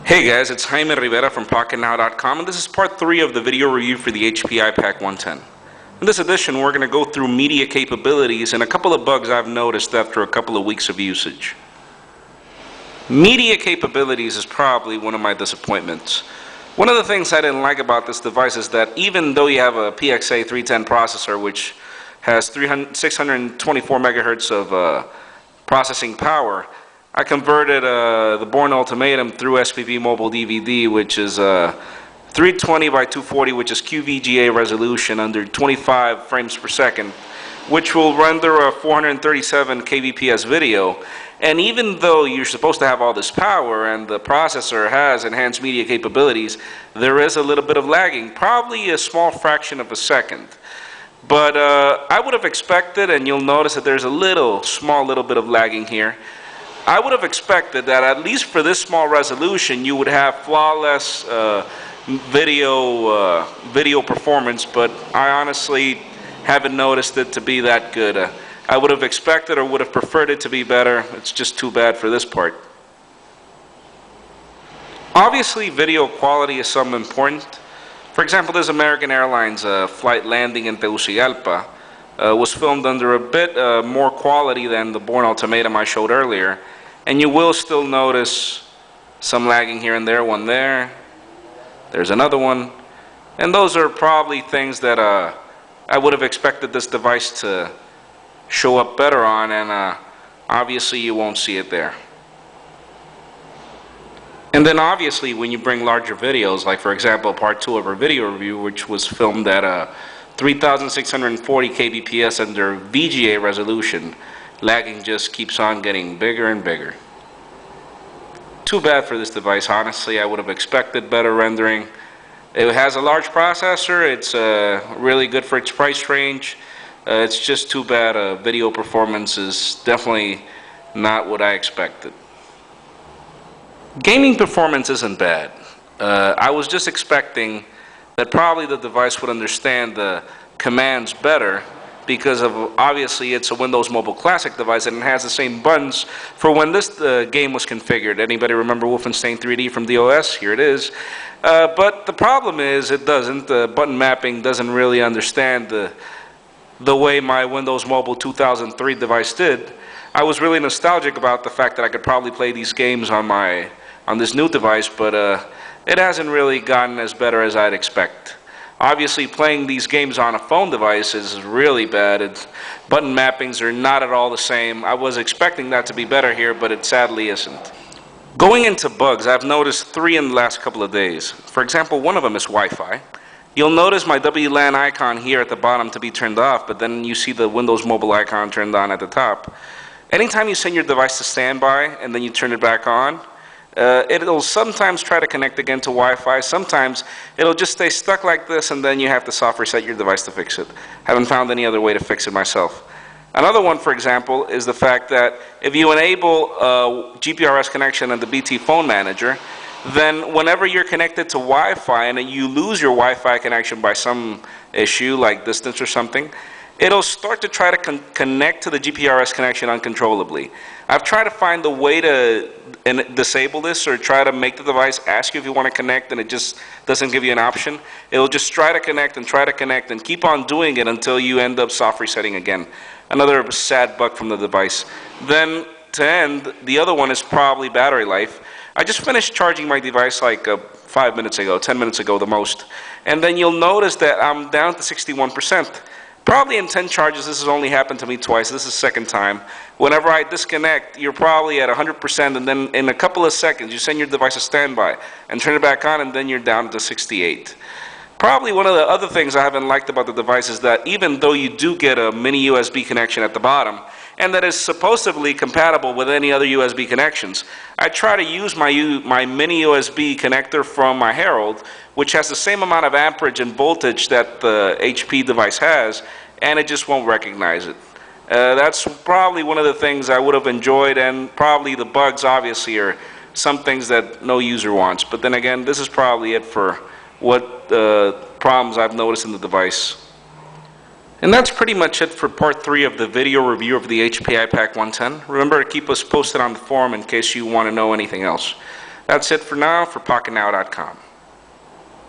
Hey guys, it's Jaime Rivera from Pocketnow.com, and this is part 3 of the video review for the HP iPAQ 110. In this edition, we're going to go through media capabilities and a couple of bugs I've noticed after a couple of weeks of usage. Media capabilities is probably one of my disappointments. One of the things I didn't like about this device is that even though you have a PXA 310 processor, which has 624 megahertz of processing power, I converted the Bourne Ultimatum through SPV Mobile DVD, which is 320 by 240, which is QVGA resolution under 25 frames per second, which will render a 437 kbps video. And even though you're supposed to have all this power and the processor has enhanced media capabilities, there is a little bit of lagging, probably a small fraction of a second. But I would have expected, and you'll notice that there's a small little bit of lagging here. I would have expected that at least for this small resolution you would have flawless video performance, but I honestly haven't noticed it to be that good. I would have expected or would have preferred it to be better. It's just too bad for this part. Obviously, video quality is something important. For example, this American Airlines flight landing in Tegucigalpa was filmed under a bit more quality than the Bourne Ultimatum I showed earlier. And you will still notice some lagging here and there, one there, there's another one. And those are probably things that I would have expected this device to show up better on, and obviously you won't see it there. And then obviously when you bring larger videos, like for example part 2 of our video review, which was filmed at 3640 kbps under VGA resolution, lagging just keeps on getting bigger and bigger. Too bad for this device, honestly. I would have expected better rendering. It has a large processor. It's really good for its price range. It's just too bad. Video performance is definitely not what I expected. Gaming performance isn't bad. I was just expecting that probably the device would understand the commands better, because of obviously it's a Windows Mobile Classic device and it has the same buttons for when this game was configured. Anybody remember Wolfenstein 3D from DOS? Here it is. But the problem is it doesn't. The button mapping doesn't really understand the way my Windows Mobile 2003 device did. I was really nostalgic about the fact that I could probably play these games on this new device, but it hasn't really gotten as better as I'd expect. Obviously, playing these games on a phone device is really bad. Button mappings are not at all the same. I was expecting that to be better here, but it sadly isn't. Going into bugs, I've noticed 3 in the last couple of days. For example, one of them is Wi-Fi. You'll notice my WLAN icon here at the bottom to be turned off, but then you see the Windows Mobile icon turned on at the top. Anytime you send your device to standby and then you turn it back on, it'll sometimes try to connect again to Wi-Fi. Sometimes it'll just stay stuck like this, and then you have to soft reset your device to fix it. Haven't found any other way to fix it myself. Another one, for example, is the fact that if you enable GPRS connection on the BT Phone Manager, then whenever you're connected to Wi-Fi and you lose your Wi-Fi connection by some issue like distance or something, it'll start to try to connect to the GPRS connection uncontrollably. I've tried to find a way to disable this or try to make the device ask you if you want to connect, and it just doesn't give you an option. It'll just try to connect and keep on doing it until you end up soft resetting again. Another sad bug from the device. Then to end, the other one is probably battery life. I just finished charging my device like 5 minutes ago, 10 minutes ago the most, and then you'll notice that I'm down to 61%. Probably in 10 charges, this has only happened to me twice. This is the second time. Whenever I disconnect, you're probably at 100%, and then in a couple of seconds, you send your device to standby and turn it back on, and then you're down to 68. Probably one of the other things I haven't liked about the device is that even though you do get a mini USB connection at the bottom, and that is supposedly compatible with any other USB connections, I try to use my mini USB connector from my Herald, which has the same amount of amperage and voltage that the HP device has, and it just won't recognize it. That's probably one of the things I would have enjoyed, and probably the bugs obviously are some things that no user wants. But then again, this is probably it for what problems I've noticed in the device. And that's pretty much it for part 3 of the video review of the HP iPAQ 110. Remember to keep us posted on the forum in case you want to know anything else. That's it for now for Pocketnow.com.